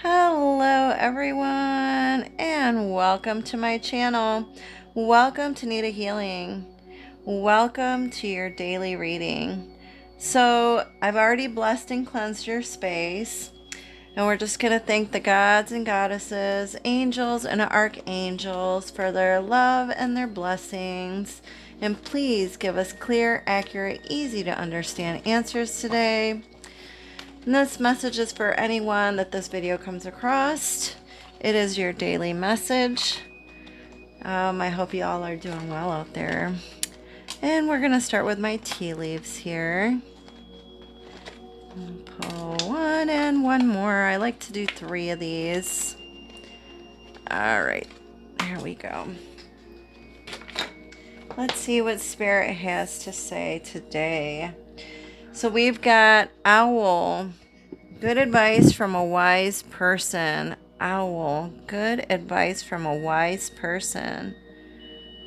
Hello everyone and welcome to my channel. Welcome to Nitahealing. Welcome to your daily reading. So I've already blessed and cleansed your space, and we're just going to thank the gods and goddesses, angels and archangels for their love and their blessings. And please give us clear, accurate, easy to understand answers today. And this message is for anyone that this video comes across. It is your daily message. I hope you all are doing well out there. And we're going to start with my tea leaves here. Pull one and one more. I like to do 3 of these. All right, there we go. Let's see what Spirit has to say today. So we've got Owl. Good advice from a wise person. Owl. Good advice from a wise person.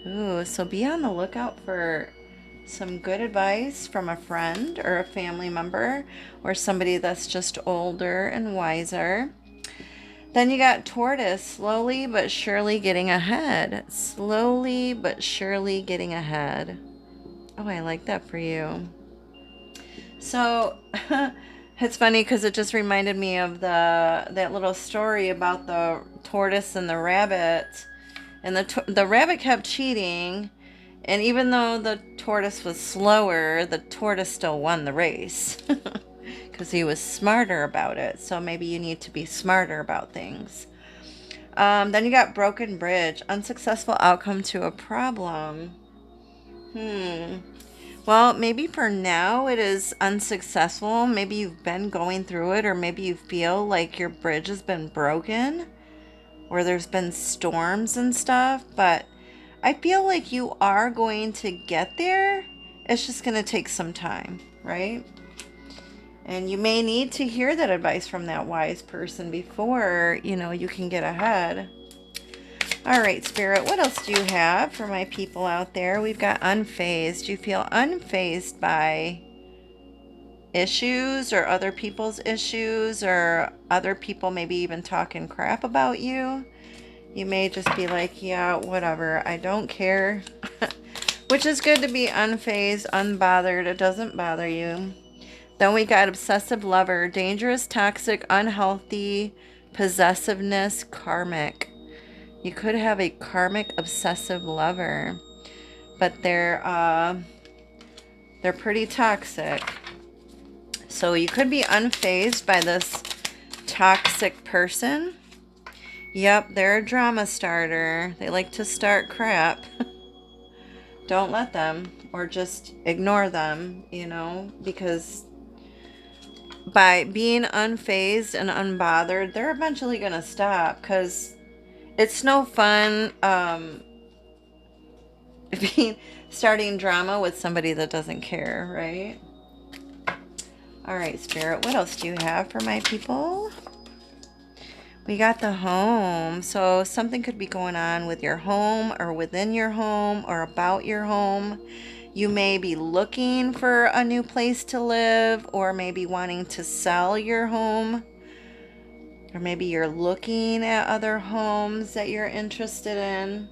Ooh, so be on the lookout for some good advice from a friend or a family member or somebody that's just older and wiser. Then you got Tortoise. Slowly but surely getting ahead. Slowly but surely getting ahead. Oh, I like that for you. So it's funny because it just reminded me of that little story about the tortoise and the rabbit. And the rabbit kept cheating, and even though the tortoise was slower, the tortoise still won the race because he was smarter about it. So maybe you need to be smarter about things. Then you got broken bridge, unsuccessful outcome to a problem. Well, maybe for now it is unsuccessful. Maybe you've been going through it, or maybe you feel like your bridge has been broken, or there's been storms and stuff, but I feel like you are going to get there. It's just going to take some time, right? And you may need to hear that advice from that wise person before, you can get ahead. All right, Spirit, what else do you have for my people out there? We've got unfazed. You feel unfazed by issues or other people's issues, or other people maybe even talking crap about you. You may just be like, yeah, whatever, I don't care. Which is good to be unfazed, unbothered. It doesn't bother you. Then we got obsessive lover, dangerous, toxic, unhealthy, possessiveness, karmic. You could have a karmic obsessive lover, but they're pretty toxic. So you could be unfazed by this toxic person. Yep, they're a drama starter. They like to start crap. Don't let them, or just ignore them, because by being unfazed and unbothered, they're eventually going to stop, because it's no fun starting drama with somebody that doesn't care, right? All right, Spirit, what else do you have for my people? We got the home. So something could be going on with your home, or within your home, or about your home. You may be looking for a new place to live, or maybe wanting to sell your home. Or maybe you're looking at other homes that you're interested in.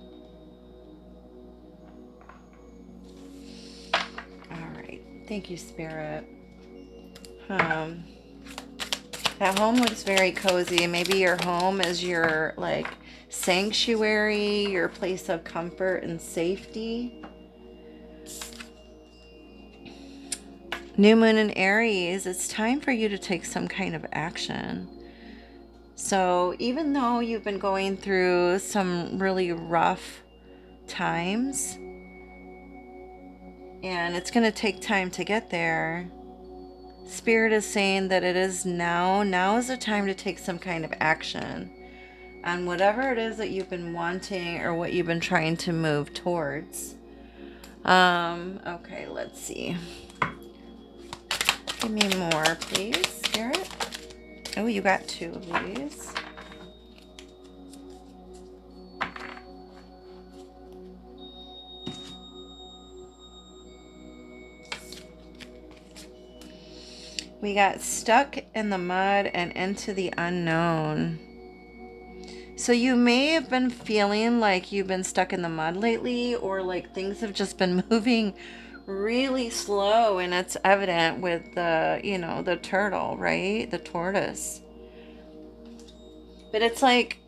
All right. Thank you, Spirit. That home looks very cozy. Maybe your home is your sanctuary, your place of comfort and safety. New moon in Aries, it's time for you to take some kind of action. So even though you've been going through some really rough times, and it's going to take time to get there, Spirit is saying that it is now is the time to take some kind of action on whatever it is that you've been wanting, or what you've been trying to move towards. Okay, let's see. Give me more, please, Spirit. Oh, you got 2 of these. We got stuck in the mud and into the unknown. So you may have been feeling like you've been stuck in the mud lately, or like things have just been moving really slow, and it's evident with the, the turtle, right? The tortoise. But it's like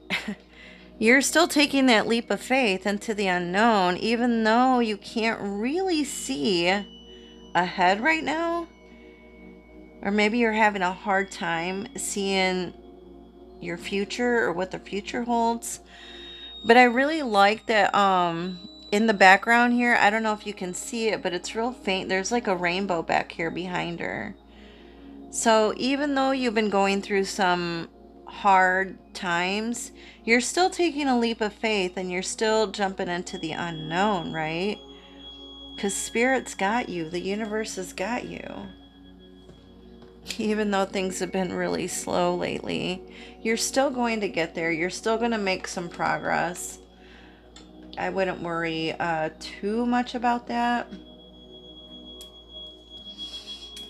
you're still taking that leap of faith into the unknown, even though you can't really see ahead right now. Or maybe you're having a hard time seeing your future or what the future holds. But I really like that in the background here, I don't know if you can see it, but it's real faint. There's like a rainbow back here behind her. So even though you've been going through some hard times, you're still taking a leap of faith and you're still jumping into the unknown, right? Because Spirit's got you, the universe has got you. Even though things have been really slow lately, you're still going to get there. You're still going to make some progress. I wouldn't worry too much about that.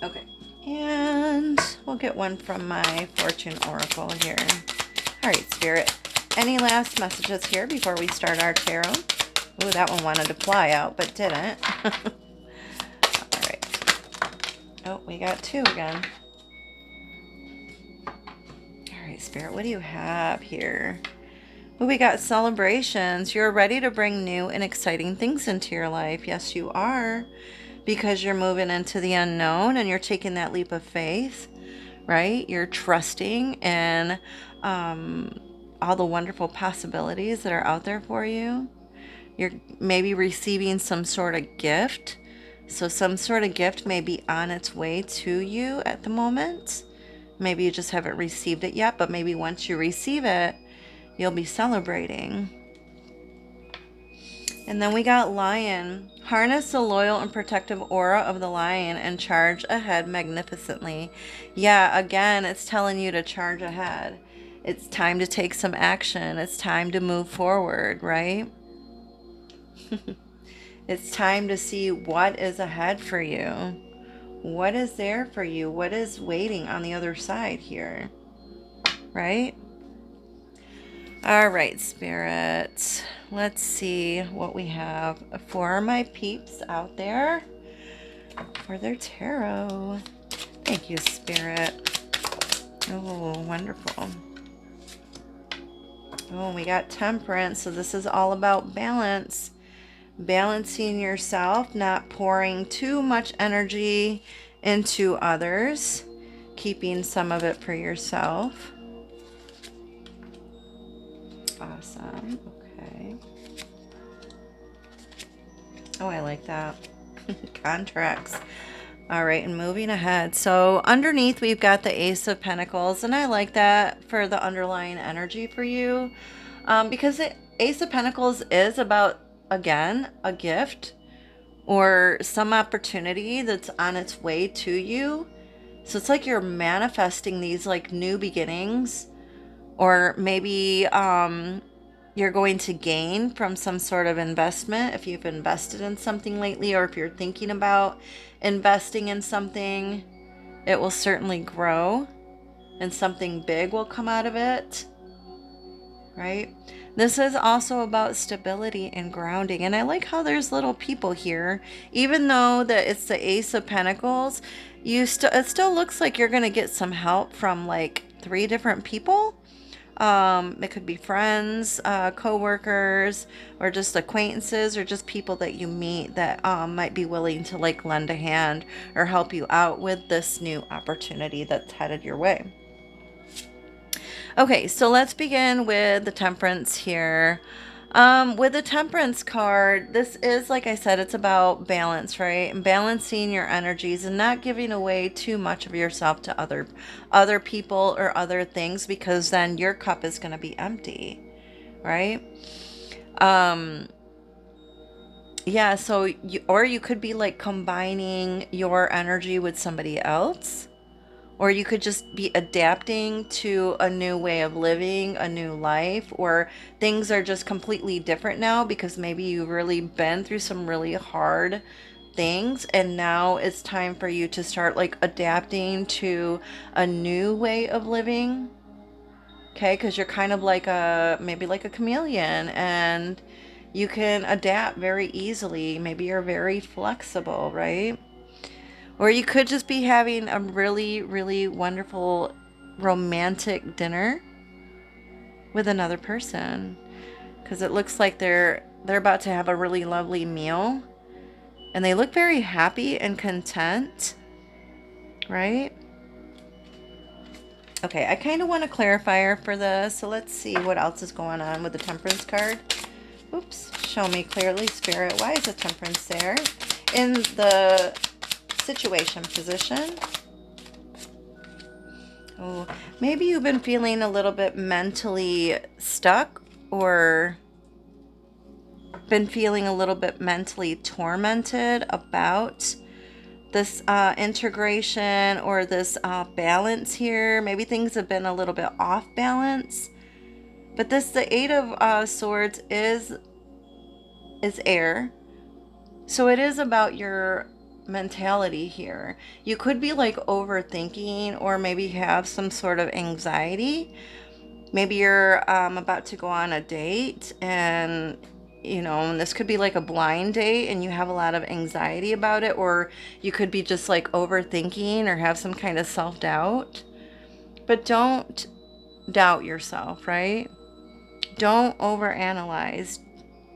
Okay. And we'll get one from my fortune oracle here. All right, Spirit. Any last messages here before we start our tarot? Ooh, that one wanted to fly out, but didn't. All right. Oh, we got two again. All right, Spirit, what do you have here? Well, we got celebrations. You're ready to bring new and exciting things into your life. Yes, you are. Because you're moving into the unknown and you're taking that leap of faith, right? You're trusting in all the wonderful possibilities that are out there for you. You're maybe receiving some sort of gift. So some sort of gift may be on its way to you at the moment. Maybe you just haven't received it yet, but maybe once you receive it, you'll be celebrating. And then we got lion. Harness the loyal and protective aura of the lion and charge ahead magnificently. Yeah, again, it's telling you to charge ahead. It's time to take some action. It's time to move forward, right? It's time to see what is ahead for you. What is there for you? What is waiting on the other side here, right? All right, Spirit. Let's see what we have for my peeps out there for their tarot. Thank you, Spirit. Oh, wonderful. Oh, we got Temperance. So this is all about balance. Balancing yourself, not pouring too much energy into others, keeping some of it for yourself. Awesome. Okay. Oh, I like that. Contracts. All right, and moving ahead. So underneath, we've got the Ace of Pentacles, and I like that for the underlying energy for you, because the Ace of Pentacles is about, again, a gift or some opportunity that's on its way to you. So it's like you're manifesting these like new beginnings, or maybe you're going to gain from some sort of investment if you've invested in something lately, or if you're thinking about investing in something, it will certainly grow and something big will come out of it, right? This is also about stability and grounding. And I like how there's little people here. Even though that it's the Ace of Pentacles, it still looks like you're going to get some help from like 3 different people. It could be friends, co-workers, or just acquaintances, or just people that you meet that might be willing to like lend a hand or help you out with this new opportunity that's headed your way. Okay, so let's begin with the Temperance here. With the Temperance card, this is, like I said, it's about balance, right? And balancing your energies and not giving away too much of yourself to other people or other things, because then your cup is going to be empty, right? Yeah, so you could be like combining your energy with somebody else. Or you could just be adapting to a new way of living, a new life, or things are just completely different now because maybe you've really been through some really hard things, and now it's time for you to start like adapting to a new way of living. Okay, because you're kind of like a maybe like a chameleon, and you can adapt very easily. Maybe you're very flexible, right? Or you could just be having a really, really wonderful romantic dinner with another person, because it looks like they're about to have a really lovely meal, and they look very happy and content, right? Okay, I kind of want a clarifier for this, so let's see what else is going on with the Temperance card. Oops, show me clearly, Spirit. Why is the Temperance there? In the situation position. Oh, maybe you've been feeling a little bit mentally stuck, or been feeling a little bit mentally tormented about this integration or this balance here. Maybe things have been a little bit off balance. But the Eight of Swords is air. So it is about your mentality here. You could be like overthinking, or maybe have some sort of anxiety. Maybe you're about to go on a date, and and this could be like a blind date, and you have a lot of anxiety about it, or you could be just like overthinking or have some kind of self-doubt. But don't doubt yourself, right? Don't overanalyze.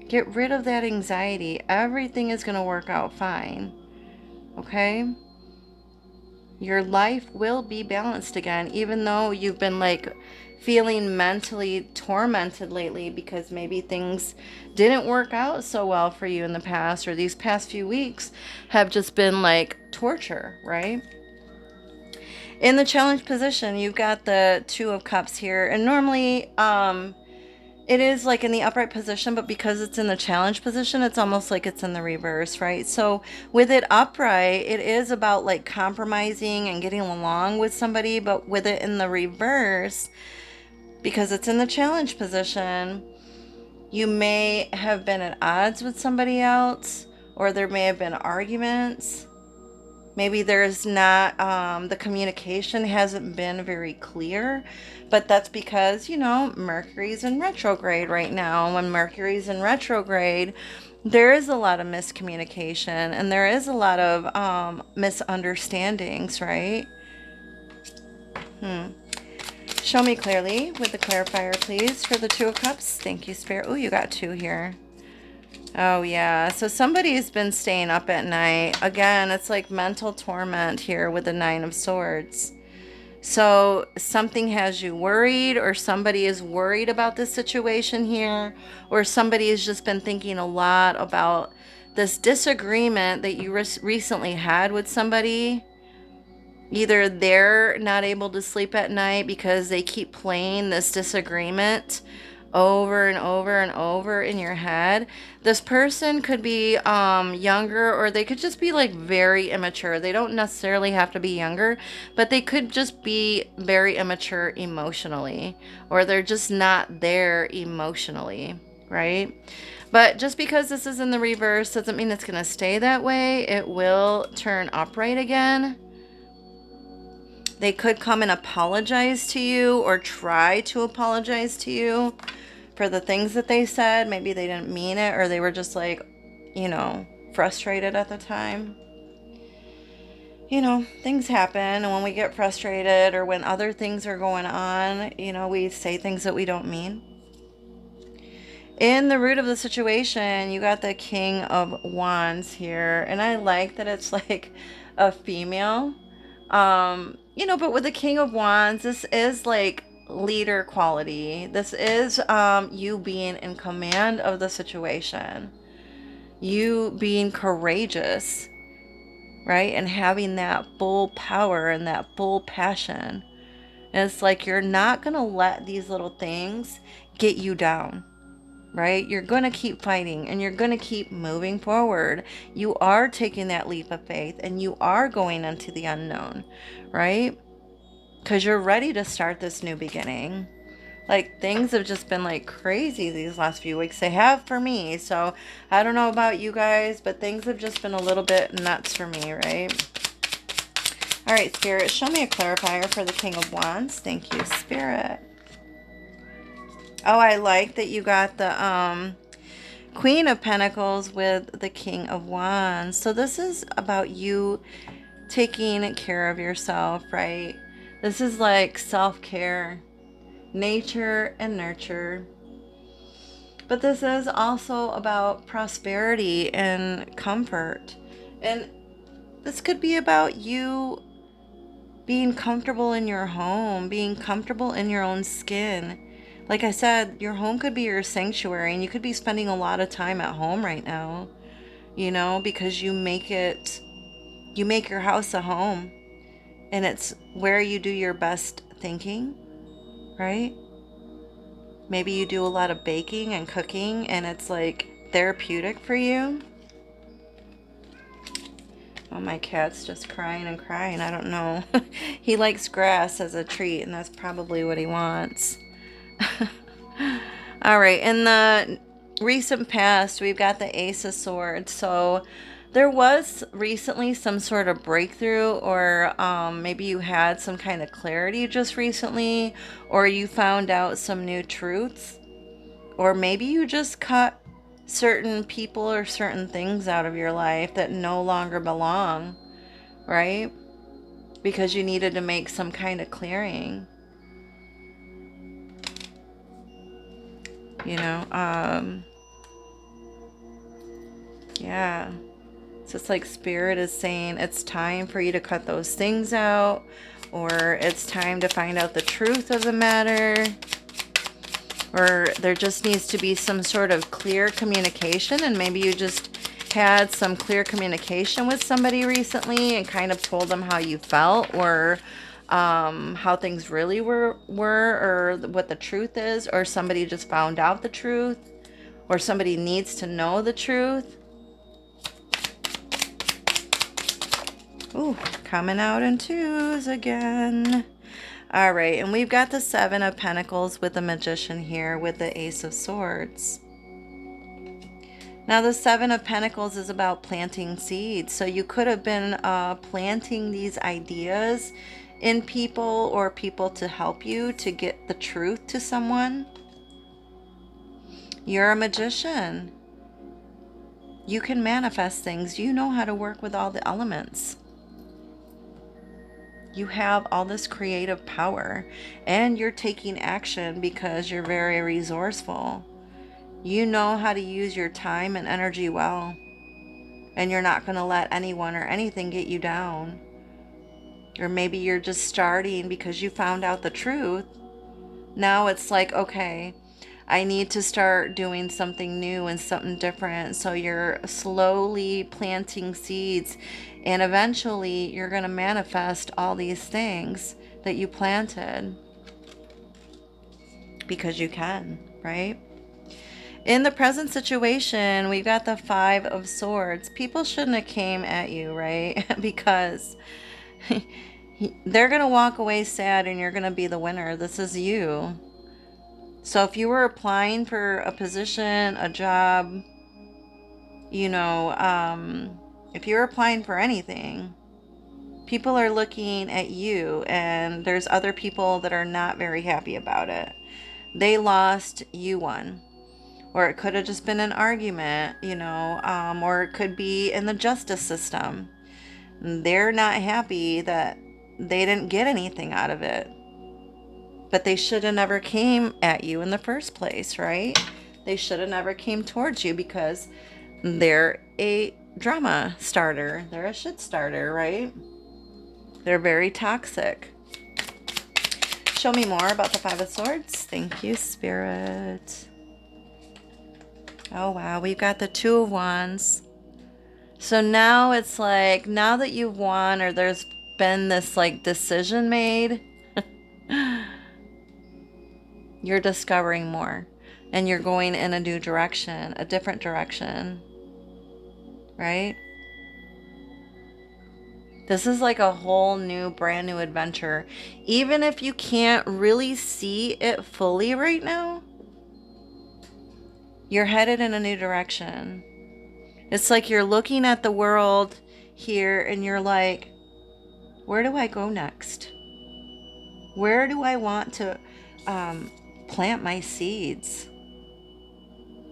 Get rid of that anxiety. Everything is going to work out fine. Okay? Your life will be balanced again, even though you've been like feeling mentally tormented lately because maybe things didn't work out so well for you in the past, or these past few weeks have just been like torture, right? In the challenge position, you've got the Two of Cups here, and normally it is like in the upright position, but because it's in the challenge position, it's almost like it's in the reverse, right? So with it upright, it is about like compromising and getting along with somebody, but with it in the reverse, because it's in the challenge position, you may have been at odds with somebody else, or there may have been arguments. Maybe there's not, the communication hasn't been very clear, but that's because, Mercury's in retrograde right now. When Mercury's in retrograde, there is a lot of miscommunication, and there is a lot of misunderstandings, right? Show me clearly with the clarifier, please, for the Two of Cups. Thank you, Spirit. Oh, you got two here. Oh, yeah. So somebody's been staying up at night. Again, it's like mental torment here with the Nine of Swords. So something has you worried, or somebody is worried about this situation here, or somebody has just been thinking a lot about this disagreement that you recently had with somebody. Either they're not able to sleep at night because they keep playing this disagreement over and over and over in your head. This person could be younger, or they could just be like very immature. They don't necessarily have to be younger, but they could just be very immature emotionally, or they're just not there emotionally, right? But just because this is in the reverse doesn't mean it's going to stay that way. It will turn upright again. They could come and apologize to you, or try to apologize to you for the things that they said. Maybe they didn't mean it, or they were just like, frustrated at the time. Things happen, and when we get frustrated, or when other things are going on, we say things that we don't mean. In the root of the situation, you got the King of Wands here, and I like that it's like a female. But with the King of Wands, this is like leader quality. This is you being in command of the situation, you being courageous, right? And having that full power and that full passion. And it's like you're not going to let these little things get you down, right? You're going to keep fighting, and you're going to keep moving forward. You are taking that leap of faith, and you are going into the unknown, right? Because you're ready to start this new beginning. Like, things have just been like crazy these last few weeks. They have for me. So I don't know about you guys, but things have just been a little bit nuts for me, right? All right, Spirit, show me a clarifier for the King of Wands. Thank you, Spirit. Oh, I like that you got the Queen of Pentacles with the King of Wands. So this is about you taking care of yourself, right? This is like self-care, nature and nurture. But this is also about prosperity and comfort. And this could be about you being comfortable in your home, being comfortable in your own skin. Like I said, your home could be your sanctuary, and you could be spending a lot of time at home right now, you know, because you make your house a home, and it's where you do your best thinking, right? Maybe you do a lot of baking and cooking, and it's like therapeutic for you. Oh, my cat's just crying and crying. I don't know. He likes grass as a treat, and that's probably what he wants. All right, in the recent past, we've got the Ace of Swords. So there was recently some sort of breakthrough, or maybe you had some kind of clarity just recently, or you found out some new truths, or maybe you just cut certain people or certain things out of your life that no longer belong, right? Because you needed to make some kind of clearing, you know? Yeah. So it's like Spirit is saying it's time for you to cut those things out, or it's time to find out the truth of the matter, or there just needs to be some sort of clear communication, and maybe you just had some clear communication with somebody recently and kind of told them how you felt, or how things really were, or what the truth is, or somebody just found out the truth, or somebody needs to know the truth. Ooh, coming out in twos again. All right, and we've got the Seven of Pentacles with the Magician here with the Ace of Swords. Now, the Seven of Pentacles is about planting seeds. So you could have been planting these ideas in people, or people to help you to get the truth to someone. You're a magician. You can manifest things. You know how to work with all the elements. You have all this creative power, and you're taking action because you're very resourceful. You know how to use your time and energy well, and you're not going to let anyone or anything get you down. Or maybe you're just starting because you found out the truth. Now it's like, okay, I need to start doing something new and something different. So you're slowly planting seeds, and eventually you're going to manifest all these things that you planted, because you can, right? In the present situation, we've got the Five of Swords. People shouldn't have came at you, right? Because they're going to walk away sad, and you're going to be the winner. This is you. So if you were applying for a position, a job, you know, if you're applying for anything, people are looking at you, and there's other people that are not very happy about it. They lost, you won. Or it could have just been an argument, you know, or it could be in the justice system. They're not happy that they didn't get anything out of it. But they should have never came at you in the first place, right? They should have never came towards you, because they're a drama starter. They're a shit starter, right? They're very toxic. Show me more about the Five of Swords. Thank you, Spirit. Oh, wow. We've got the Two of Wands. So now it's like, now that you've won, or there's been this like decision made, you're discovering more, and you're going in a new direction, a different direction, right? This is like a whole new, brand new adventure. Even if you can't really see it fully right now, you're headed in a new direction. It's like you're looking at the world here and you're like, where do I go next? Where do I want to plant my seeds?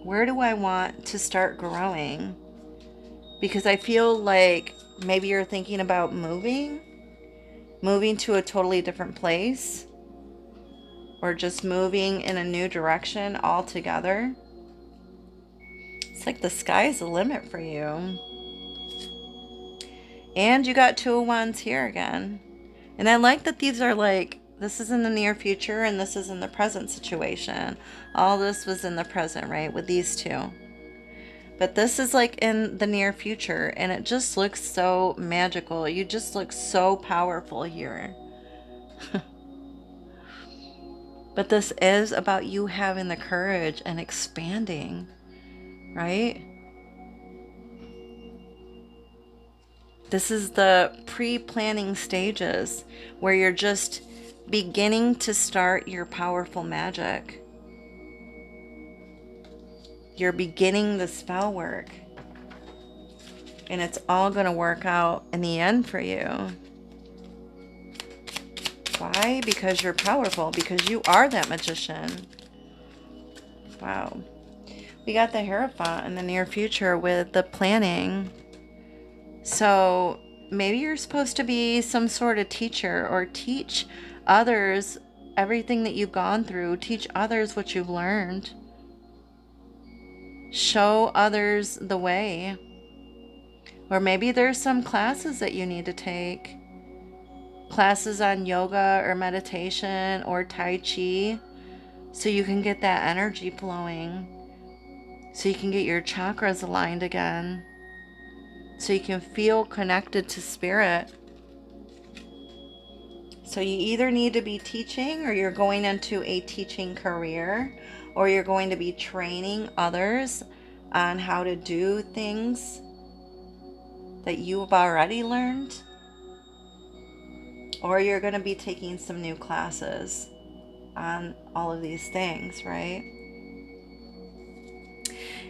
Where do I want to start growing? Because I feel like maybe you're thinking about moving to a totally different place, or just moving in a new direction altogether. It's like the sky's the limit for you. And you got 2 of Wands here again. And I like that these are like, this is in the near future and this is in the present situation. All this was in the present, right, with these two. But this is like in the near future, and it just looks so magical. You just look so powerful here. But this is about you having the courage and expanding, right? This is the pre-planning stages where you're just beginning to start your powerful magic. You're beginning the spell work. And it's all going to work out in the end for you. Why? Because you're powerful. Because you are that magician. Wow. We got the Hierophant in the near future with the planning. So maybe you're supposed to be some sort of teacher, or teach others everything that you've gone through. Teach others what you've learned. Show others the way. Or maybe there's some classes that you need to take. Classes on yoga or meditation or Tai Chi, so you can get that energy flowing. So you can get your chakras aligned again. So you can feel connected to spirit. So you either need to be teaching, or you're going into a teaching career, or you're going to be training others on how to do things that you've already learned, or you're going to be taking some new classes on all of these things, right?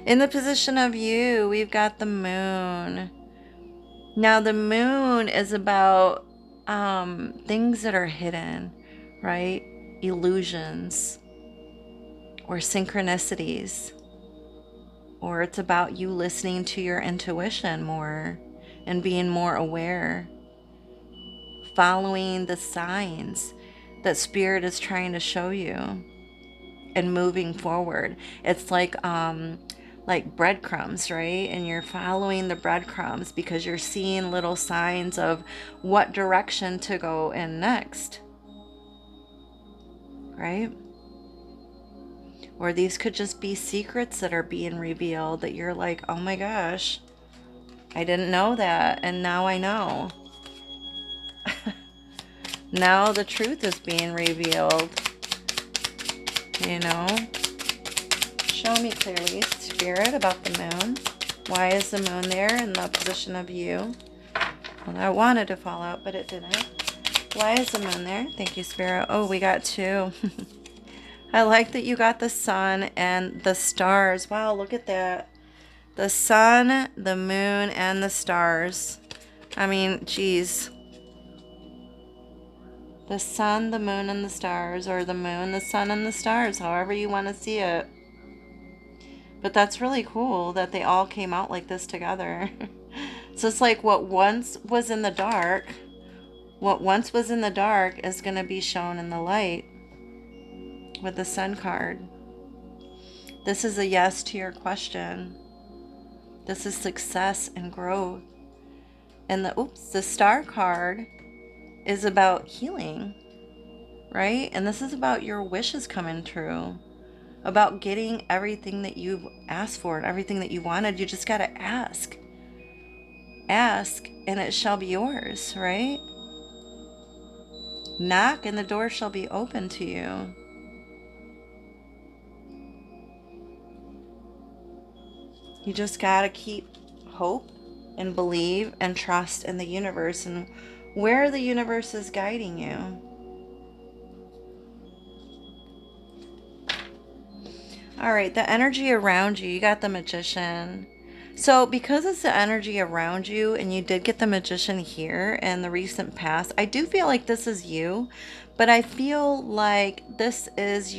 In the position of you, we've got the moon. Now the moon is about things that are hidden, right? Illusions or synchronicities. Or it's about you listening to your intuition more and being more aware. Following the signs that spirit is trying to show you and moving forward. It's like breadcrumbs, right? And you're following the breadcrumbs because you're seeing little signs of what direction to go in next, right? Or these could just be secrets that are being revealed that you're like, oh my gosh, I didn't know that, and now I know. Now the truth is being revealed, you know? Show me clearly, Spirit, about the moon. Why is the moon there in the position of you? Well, I wanted to fall out, but it didn't. Why is the moon there? Thank you, Spirit. Oh, we got 2. I like that you got the sun and the stars. Wow, look at that. The sun, the moon, and the stars. I mean, geez. The sun, the moon, and the stars, or the moon, the sun, and the stars, however you want to see it. But that's really cool that they all came out like this together. So it's like what once was in the dark is going to be shown in the light with the sun card. This is a yes to your question. This is success and growth. And the star card is about healing, right? And this is about your wishes coming true, about getting everything that you've asked for and everything that you wanted. You just got to ask. Ask, and it shall be yours, right? Knock, and the door shall be open to you. You just got to keep hope and believe and trust in the universe and where the universe is guiding you. All right, the energy around you, you got the Magician. So, because it's the energy around you, and you did get the Magician here in the recent past, I do feel like this is you, but I feel like this is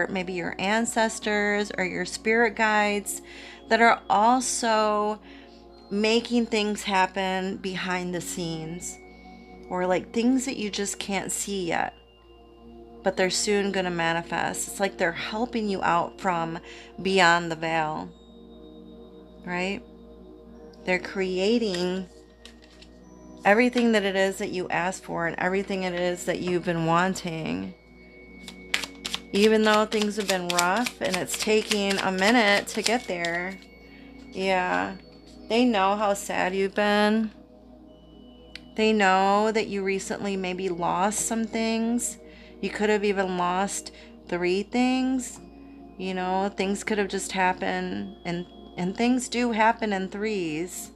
maybe your ancestors or your spirit guides that are also making things happen behind the scenes, or like things that you just can't see yet, but they're soon going to manifest. It's like they're helping you out from beyond the veil, right? They're creating everything that it is that you asked for and everything it is that you've been wanting. Even though things have been rough and it's taking a minute to get there. Yeah. They know how sad you've been. They know that you recently maybe lost some things. You could have even lost 3 things. You know, things could have just happened, and things do happen in threes.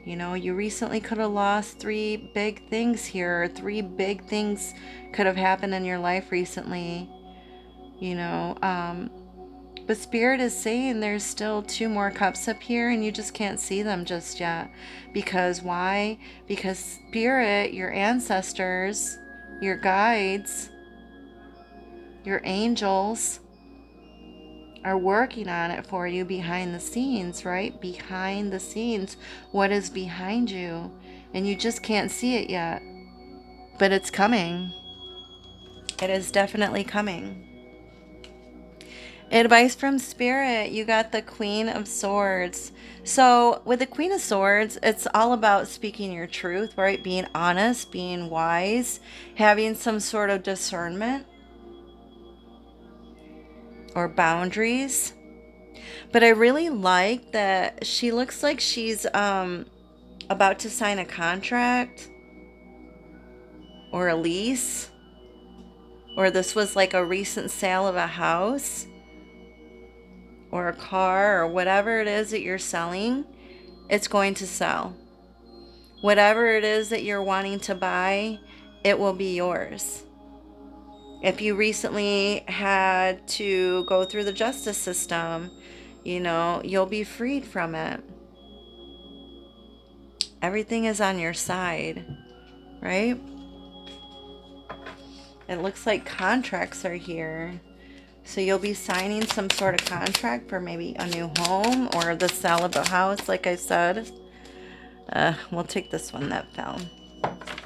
You know, you recently could have lost 3 big things here. 3 big things could have happened in your life recently. You know, but Spirit is saying there's still 2 more cups up here and you just can't see them just yet. Because why? Because Spirit, your ancestors, your guides, your angels are working on it for you behind the scenes, right? Behind the scenes. What is behind you? And you just can't see it yet. But it's coming. It is definitely coming. Advice from Spirit, you got the Queen of Swords. So with the Queen of Swords, it's all about speaking your truth, right? Being honest, being wise, having some sort of discernment or boundaries. But I really like that she looks like she's about to sign a contract or a lease, or this was like a recent sale of a house or a car or whatever it is that you're selling. It's going to sell. Whatever it is that you're wanting to buy, it will be yours. If you recently had to go through the justice system, you know, you'll be freed from it. Everything is on your side, right? It looks like contracts are here. So you'll be signing some sort of contract for maybe a new home or the sale of a house, like I said. We'll take this one that fell.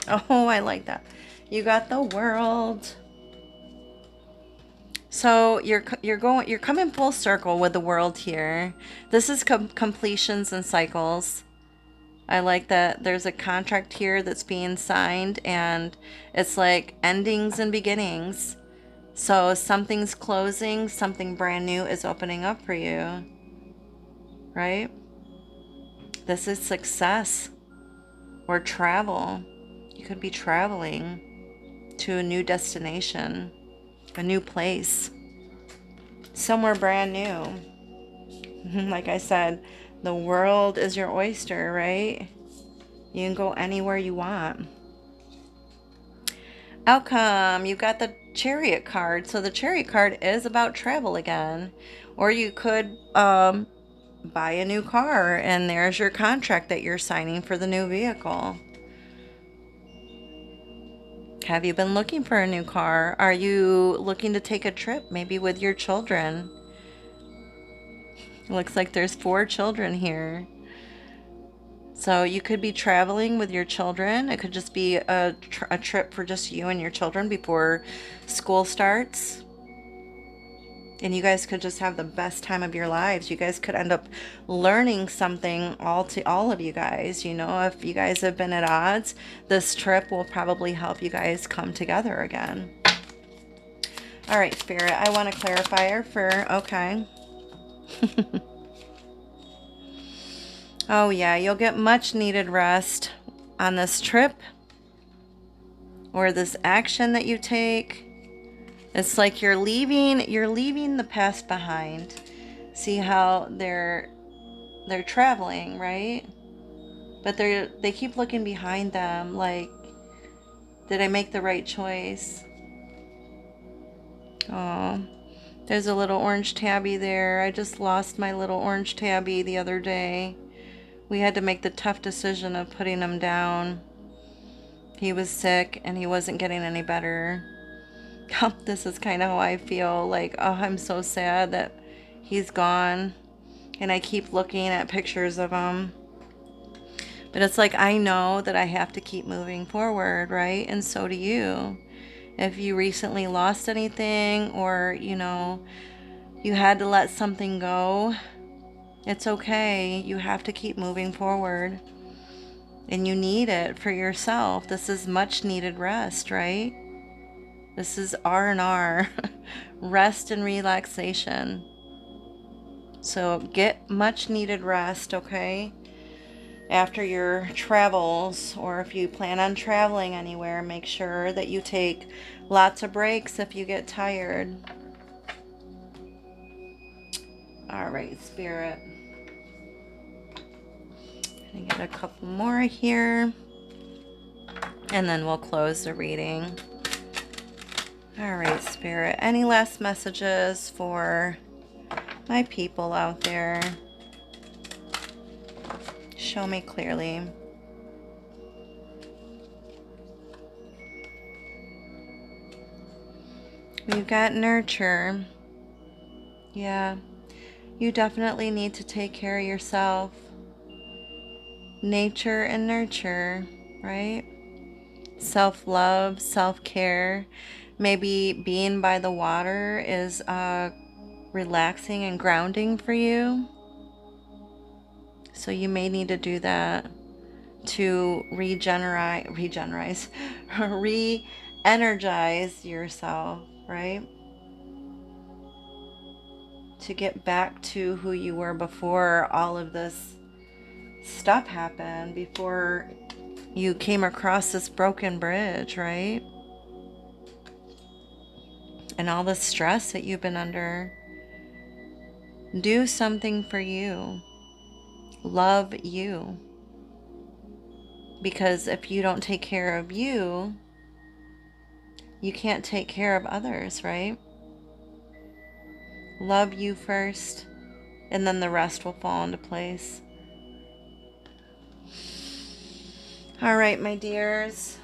Oh, I like that. You got the World. So you're coming full circle with the World here. This is completions and cycles. I like that there's a contract here that's being signed, and it's like endings and beginnings. So something's closing, something brand new is opening up for you, right? This is success or travel. You could be traveling to a new destination, a new place, somewhere brand new. Like I said, the world is your oyster, right? You can go anywhere you want. Outcome, you got the Chariot card. So the Chariot card is about travel again. Or you could buy a new car, and there's your contract that you're signing for the new vehicle. Have you been looking for a new car? Are you looking to take a trip, maybe with your children? Looks like there's 4 children here. So you could be traveling with your children. It could just be a trip for just you and your children before school starts. And you guys could just have the best time of your lives. You guys could end up learning something all of you guys. You know, if you guys have been at odds, this trip will probably help you guys come together again. All right, Spirit, I want a clarifier for, okay. Oh yeah, you'll get much needed rest on this trip or this action that you take. It's like you're leaving the past behind. See how they're traveling, right? But they keep looking behind them like, did I make the right choice? Oh, there's a little orange tabby there. I just lost my little orange tabby the other day. We had to make the tough decision of putting him down. He was sick and he wasn't getting any better. This is kind of how I feel. Like, oh, I'm so sad that he's gone. And I keep looking at pictures of him. But it's like, I know that I have to keep moving forward, right? And so do you. If you recently lost anything, or, you had to let something go, it's okay. You have to keep moving forward. And you need it for yourself. This is much needed rest, right? This is R&R, rest and relaxation. So get much needed rest, okay? After your travels, or if you plan on traveling anywhere, make sure that you take lots of breaks if you get tired. All right, Spirit. I get a couple more here, and then we'll close the reading. All right, Spirit. Any last messages for my people out there? Show me clearly. We've got nurture. Yeah, you definitely need to take care of yourself. Nature and nurture, right? Self-love, self-care. Maybe being by the water is relaxing and grounding for you. So you may need to do that to re-energize yourself, right? To get back to who you were before all of this stuff happened, before you came across this broken bridge, right? And all the stress that you've been under. Do something for you. Love you. Because if you don't take care of you, you can't take care of others, right? Love you first, and then the rest will fall into place. All right, my dears.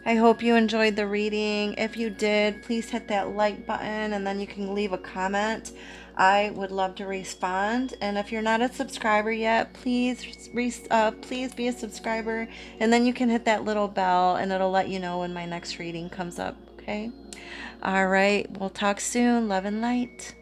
I hope you enjoyed the reading. If you did, please hit that like button, and then you can leave a comment. I would love to respond. And if you're not a subscriber yet, please be a subscriber, and then you can hit that little bell, and it'll let you know when my next reading comes up. Okay. All right. We'll talk soon. Love and light.